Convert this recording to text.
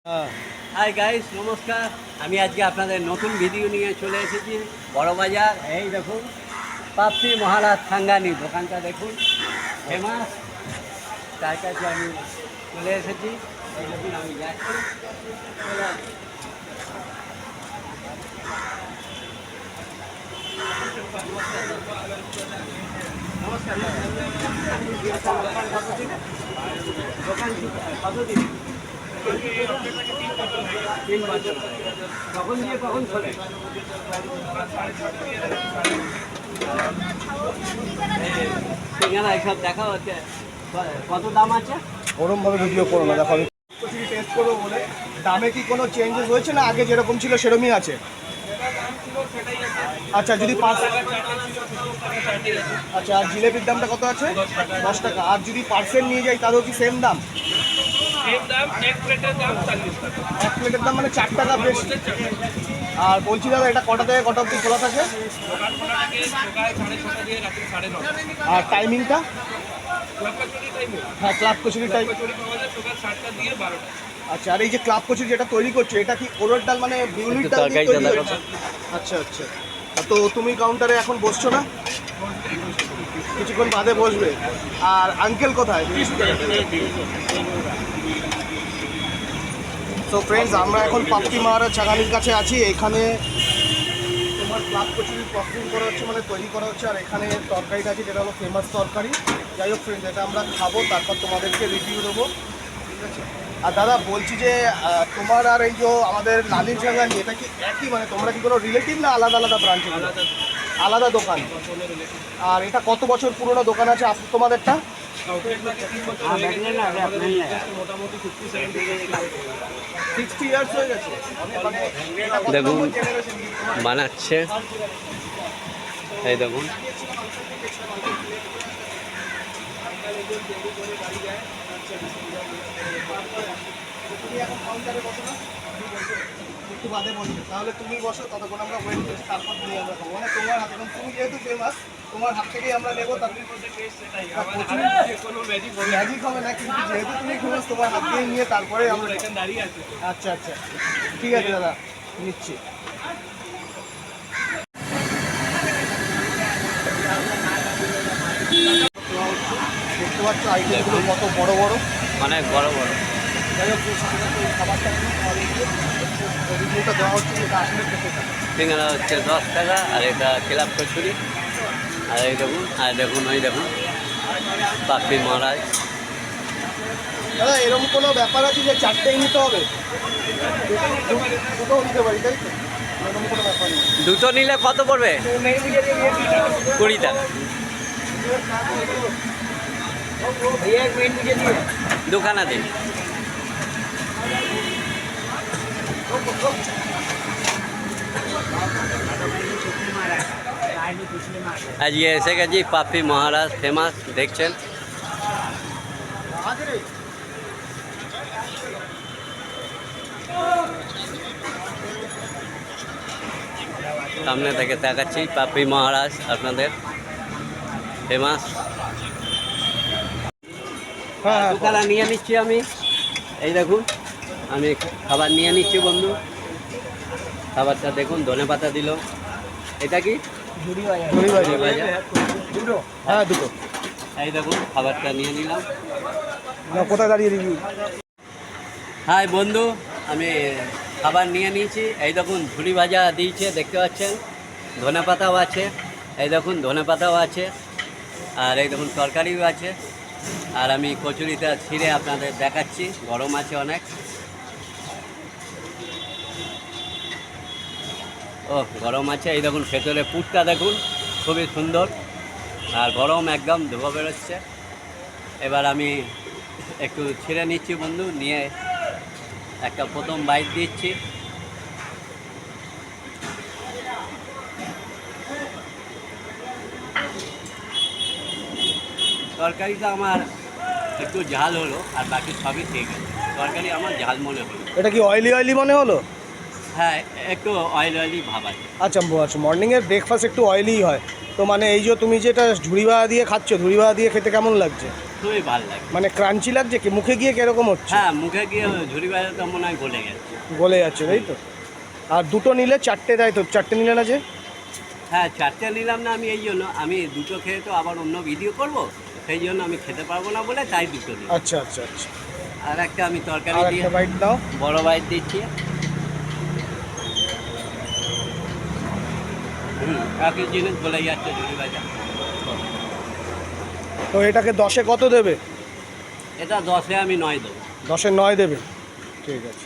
Hi guys, নমস্কার। আমি আজকে আপনাদের নতুন ভিডিও নিয়ে চলে এসেছি বড়বাজার। এই দেখুন পাপড়ি মহারাজ সাঙ্গানি দোকানটা দেখুন, ফেমাস। তার কাছে আমি চলে এসেছি। এই দেখুন আমি যাচ্ছি। নমস্কার। দোকান কতদিন? 3 বছর। কখন দিয়ে কখন খোলে? সিঙ্গারা এইসব দেখা হচ্ছে। কত দাম আছে? ওরমভাবে ভিডিও করো না, দেখো আমি টেস্ট করবো বলে। দামে কি কোনো চেঞ্জেস হয়েছে না আগে যেরকম ছিল সেরকমই আছে? আচ্ছা, যদি আচ্ছা, আর জিলেপির দামটা কত আছে? 10 টাকা। আর যদি পার্সেল নিয়ে যাই তাহলেও কি সেম দাম? এক প্লেটের দাম মানে 4 টাকা বেশি। আর বলছি দাদা, এটা কটা থেকে কটা অবধি খোলা থাকে? আর টাইমিংটা? হ্যাঁ, ক্লাব কচুরি টাইম। আচ্ছা, আর এই যে ক্লাব কচুরি যেটা তৈরি করছো, এটা কি ওরর ডাল মানে বিউলির ডাল দিয়ে তৈরি হচ্ছে? আচ্ছা আচ্ছা। তো তুমি কাউন্টারে এখন বসছো না? কিছুক্ষণ বাদে বসবে। আর আঙ্কেল কোথায়? তো ফ্রেন্ডস, আমরা এখন পাপড়ি মহারাজ ছাগানির কাছে আছি। এখানে তোমার ক্লাব কচুরি প্রসেসিং করা হচ্ছে, মানে তৈরি করা হচ্ছে। আর এখানে তরকারিটা আছে যেটা হলো ফেমাস তরকারি। যাই হোক ফ্রেন্ডস, এটা আমরা খাবো, তারপর তোমাদেরকে রিভিউ দেবো, ঠিক আছে? আর দাদা বলছি যে তোমার আর এই যে আমাদের লালির ছাগানি, এটা কি একই, মানে তোমরা কি কোনো রিলেটিভ না আলাদা আলাদা ব্রাঞ্চ? আলাদা দোকান। আর এটা কত বছর পুরনো দোকান আছে তোমাদেরটা? মোটামুটি 60 ইয়ার্স হয়ে গেছে। দেখুন বানাচ্ছে, এই দেখুন। একটু বাদে বসবে, তাহলে তুমি বসো, ততক্ষণ আমরা ওয়েট করি, তারপর নিয়ে আমরা খাবো। মানে তোমার হাতে, তুমি যেহেতু ফেমাস, তোমার হাত থেকেই আমরা নেবো। তারপর ম্যাজিক হবে না, কিন্তু যেহেতু তুমি ফেমাস, তোমার হাত দিয়ে নিয়ে তারপরে আমরা দাঁড়িয়ে আছি। আচ্ছা আচ্ছা, ঠিক আছে দাদা, নিচ্ছি। দেখতে পাচ্ছ আইটেমগুলো কত বড় বড়, অনেক বড় বড়। যাই হোক, খাবারটা রিভিউটা দেওয়া হচ্ছে, এটা আসলে খেতে থাকে। সিঙ্গারা হচ্ছে 10 টাকা, আর এটা ক্লাব কচুরি। আর এই দেখুন, আর দেখুন ওই দেখুন পাপড়ি মহারাজ। দাদা, এরকম কোনো ব্যাপার আছে যে 4টেই নিতে হবে? দুটোও নিতে পারি, তাই তো? এরকম কোনো ব্যাপার নেই। দুটো নিলে কত পড়বে? 20 টাকা। দুখানা দিন। আজকে এসে গেছি পাপড়ি মহারাজ, ফেমাস, দেখছেন। সামনে থেকে দেখাচ্ছি পাপড়ি মহারাজ আপনাদের, ফেমাস। হ্যাঁ, দুখানা নিয়ে নিচ্ছি আমি। এই দেখুন, আমি খাবার নিয়ে নিচ্ছি বন্ধু। খাবারটা দেখুন, ধনেপাতা দিল। এটা কি? ঝুড়ি ভাজা। হ্যাঁ, দুটো। এই দেখুন খাবারটা নিয়ে নিলাম। কোথায় দাঁড়িয়ে রিভিউ? হাই বন্ধু, আমি খাবার নিয়ে নিয়েছি। এই দেখুন ঝুড়ি ভাজা দিয়েছে, দেখতে পাচ্ছেন। ধনেপাতাও আছে, এই দেখুন ধনেপাতাও আছে। আর এই দেখুন তরকারিও আছে। আর আমি কচুরিটা ছিঁড়ে আপনাদের দেখাচ্ছি, গরম আছে অনেক। ও গরম আছে, এই দেখুন ভেতরে পুরটা দেখুন, খুবই সুন্দর। আর গরম একদম, ধোঁয়া বেরোচ্ছে। এবার আমি একটু ছিঁড়ে নিচ্ছি বন্ধু, নিয়ে একটা প্রথম বাইট দিচ্ছি। তরকারিটা আমার একটু ঝাল হলো, আর বাকি সবই ঠিক আছে। তরকারি আমার ঝাল মনে হলো। এটা কি অয়েলি অয়েলি মনে হলো? হ্যাঁ, একটু অয়েলি ভাব আছে। আচ্ছা আচ্ছা, মর্নিংয়ের ব্রেকফাস্ট একটু অয়েলিই হয়। তো মানে এই যে তুমি যেটা ঝুড়ি ভাজা দিয়ে খাচ্ছ, ঝুড়ি ভাজা দিয়ে খেতে কেমন লাগছে? খুবই ভালো লাগে। মানে ক্রাঞ্চি লাগছে কি, মুখে গিয়ে কিরকম হচ্ছে? হ্যাঁ, মুখে গিয়ে ঝুড়ি ভাজাটা মনে হয় গলে গেছে। গলে যাচ্ছে তাই তো। আর দুটো নিলে চারটে দেয় তো, চারটে নিলে না যে? হ্যাঁ, 4টে নিলাম না আমি এই জন্য, আমি দুটো খেয়ে তো আবার অন্য ভিডিও করব, সেই জন্য আমি খেতে পারবো না বলে তাই দুটো নিই। আচ্ছা আচ্ছা আচ্ছা। আর একটা আমি তরকারি আর দিয়ে একটা বাইট দাও। বড় বাইট দিচ্ছি। একই জিনিস বলে যাচ্ছে ঝুড়ি ভাজা। তো এটাকে 10-এ কত দেবে? এটা 10-এ আমি 9 দেবো। 10-এ 9 দেবে, ঠিক আছে।